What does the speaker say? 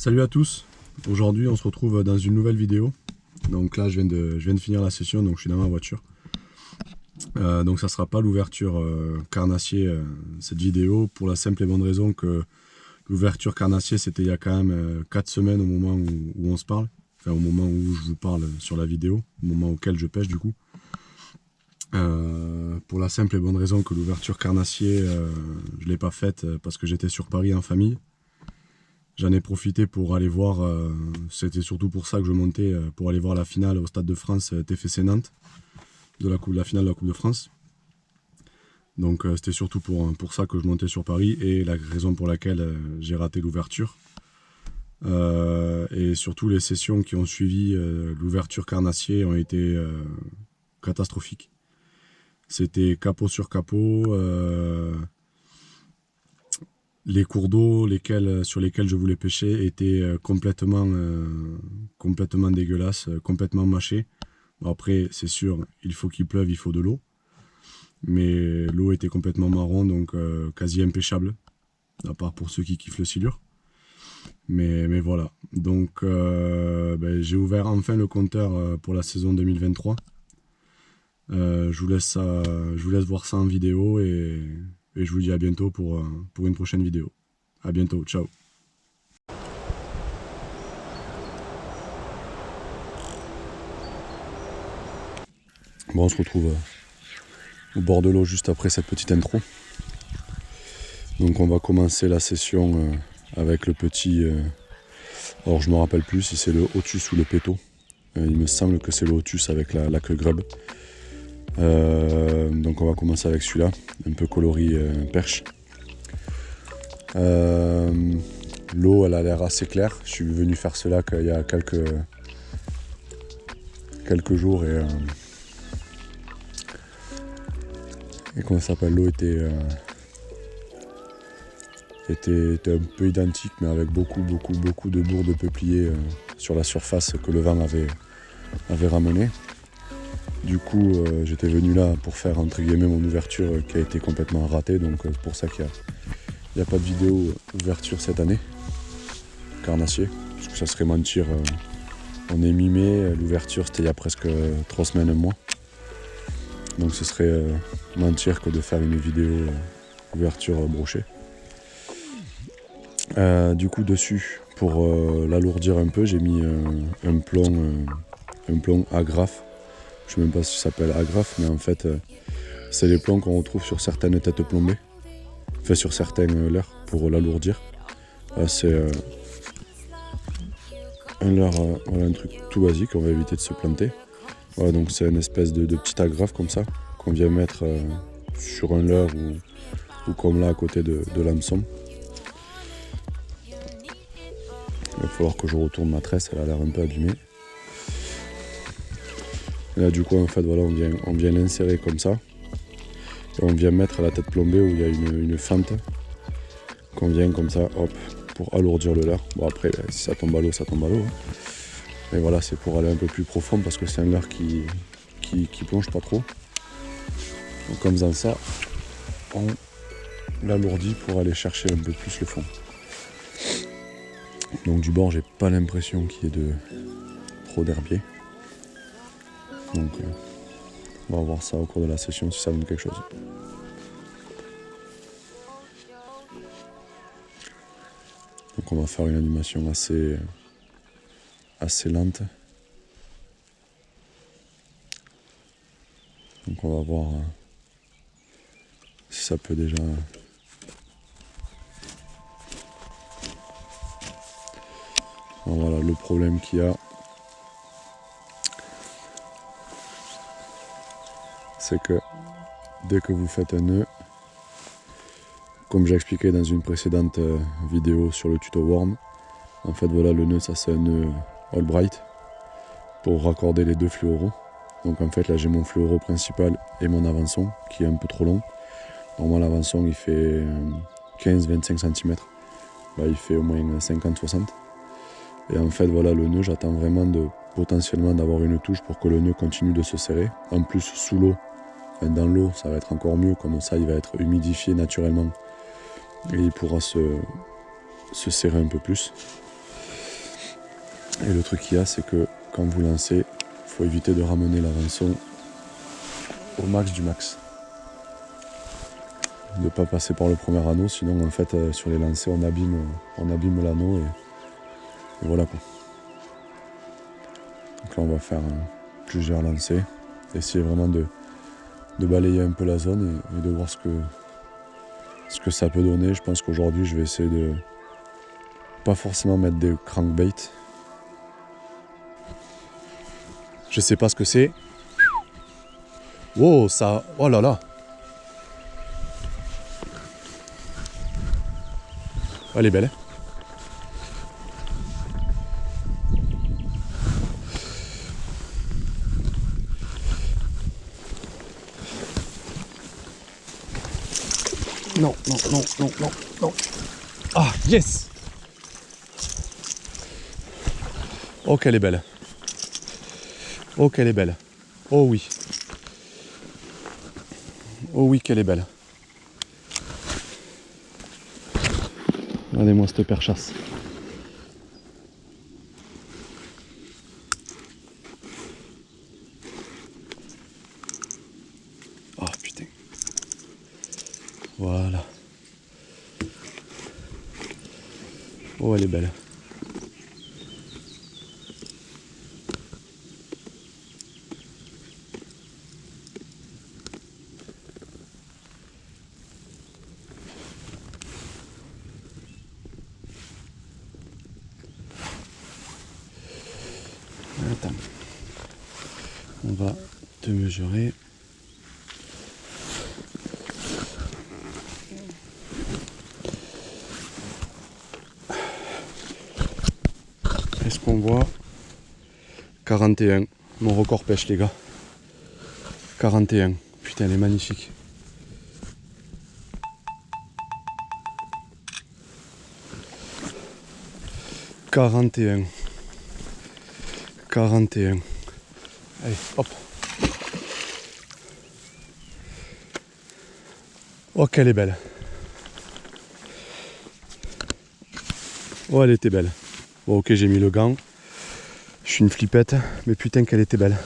Salut à tous, aujourd'hui on se retrouve dans une nouvelle vidéo. Donc là je viens de finir la session, donc je suis dans ma voiture. Donc ça sera pas l'ouverture carnassier cette vidéo, pour la simple et bonne raison que l'ouverture carnassier c'était il y a quand même 4 semaines au moment où on se parle. Enfin au moment où je vous parle sur la vidéo, au moment auquel je pêche du coup. Pour la simple et bonne raison que l'ouverture carnassier je l'ai pas faite parce que j'étais sur Paris en famille. J'en ai profité pour aller voir, c'était surtout pour ça que je montais, pour aller voir la finale au Stade de France TFC Nantes, de la finale de la Coupe de France. Donc c'était surtout pour ça que je montais sur Paris et la raison pour laquelle j'ai raté l'ouverture. Et surtout les sessions qui ont suivi l'ouverture carnassier ont été catastrophiques. C'était capot sur capot. Les cours d'eau sur lesquels je voulais pêcher étaient complètement dégueulasses, complètement mâchés. Bon, après, c'est sûr, il faut qu'il pleuve, il faut de l'eau. Mais l'eau était complètement marron, donc quasi impêchable, à part pour ceux qui kiffent le silure. Mais voilà. Donc j'ai ouvert enfin le compteur pour la saison 2023. Je vous laisse voir ça en vidéo et je vous dis à bientôt pour une prochaine vidéo. À bientôt, ciao. Bon, on se retrouve au bord de l'eau juste après cette petite intro. Donc on va commencer la session avec le petit... alors je me rappelle plus si c'est le Otus ou le Péto. Il me semble que c'est le Otus avec la queue grub. Donc on va commencer avec celui-là, un peu coloris perche. L'eau elle a l'air assez claire. Je suis venu faire cela il y a quelques jours et comment ça s'appelle, l'eau était un peu identique mais avec beaucoup de bourres de peupliers sur la surface que le vent avait ramené. Du coup j'étais venu là pour faire entre guillemets mon ouverture qui a été complètement ratée, donc c'est pour ça qu'il n'y a pas de vidéo ouverture cette année carnassier, parce que ça serait mentir. On est mi-mai, l'ouverture c'était il y a presque 3 semaines, un mois, donc ce serait mentir que de faire une vidéo ouverture brochée. Du coup dessus, pour l'alourdir un peu, j'ai mis un plomb agrafe. Je ne sais même pas si ça s'appelle agrafe, mais en fait c'est les plombs qu'on retrouve sur certaines têtes plombées, enfin sur certaines leurres pour l'alourdir. C'est un leurre, voilà, un truc tout basique, on va éviter de se planter. Voilà, donc c'est une espèce de petite agrafe comme ça qu'on vient mettre sur un leurre ou comme là à côté de l'hameçon. Il va falloir que je retourne ma tresse, elle a l'air un peu abîmée. Et là du coup en fait voilà, on vient l'insérer comme ça. Et on vient mettre la tête plombée où il y a une fente qu'on vient comme ça, hop, pour alourdir le leurre. Bon après si ça tombe à l'eau, ça tombe à l'eau. Mais voilà, c'est pour aller un peu plus profond parce que c'est un leurre qui plonge pas trop. Donc en faisant ça, on l'alourdit pour aller chercher un peu plus le fond. Donc du bord, j'ai pas l'impression qu'il y ait trop d'herbier. Donc on va voir ça au cours de la session si ça donne quelque chose. Donc on va faire une animation assez lente. Donc on va voir si ça peut déjà... Alors voilà, le problème qu'il y a, c'est que dès que vous faites un nœud, comme j'ai expliqué dans une précédente vidéo sur le tuto worm, en fait voilà, le nœud, ça c'est un nœud Albright pour raccorder les deux fluoros. Donc en fait là j'ai mon fluoro principal et mon avançon qui est un peu trop long. Normalement l'avançon il fait 15-25 cm, là il fait au moins 50-60. Et en fait voilà, le nœud, j'attends vraiment potentiellement d'avoir une touche pour que le nœud continue de se serrer. En plus sous l'eau, dans l'eau ça va être encore mieux, comme ça il va être humidifié naturellement et il pourra se serrer un peu plus. Et le truc qu'il y a, c'est que quand vous lancez, il faut éviter de ramener l'hameçon au max du max. De ne pas passer par le premier anneau, sinon en fait sur les lancers on abîme l'anneau et voilà quoi. Donc là on va faire plusieurs lancers, essayer vraiment de balayer un peu la zone et de voir ce que ça peut donner. Je pense qu'aujourd'hui je vais essayer de pas forcément mettre des crankbaits. Je sais pas ce que c'est. Wow, ça... Oh là là. Elle est belle. Non, non, non, non, non, non. Ah, yes. Oh, qu'elle est belle. Oh, qu'elle est belle. Oh oui. Oh oui, qu'elle est belle. Regardez-moi cette perchasse. Oh putain. Voilà. Oh, elle est belle. Attends. On va te mesurer. Est-ce qu'on voit 41, mon record pêche les gars. 41, putain elle est magnifique. « 41. Allez, hop. Oh, qu'elle est belle. Oh, elle était belle. Bon, ok, j'ai mis le gant. Je suis une flippette, mais putain qu'elle était belle.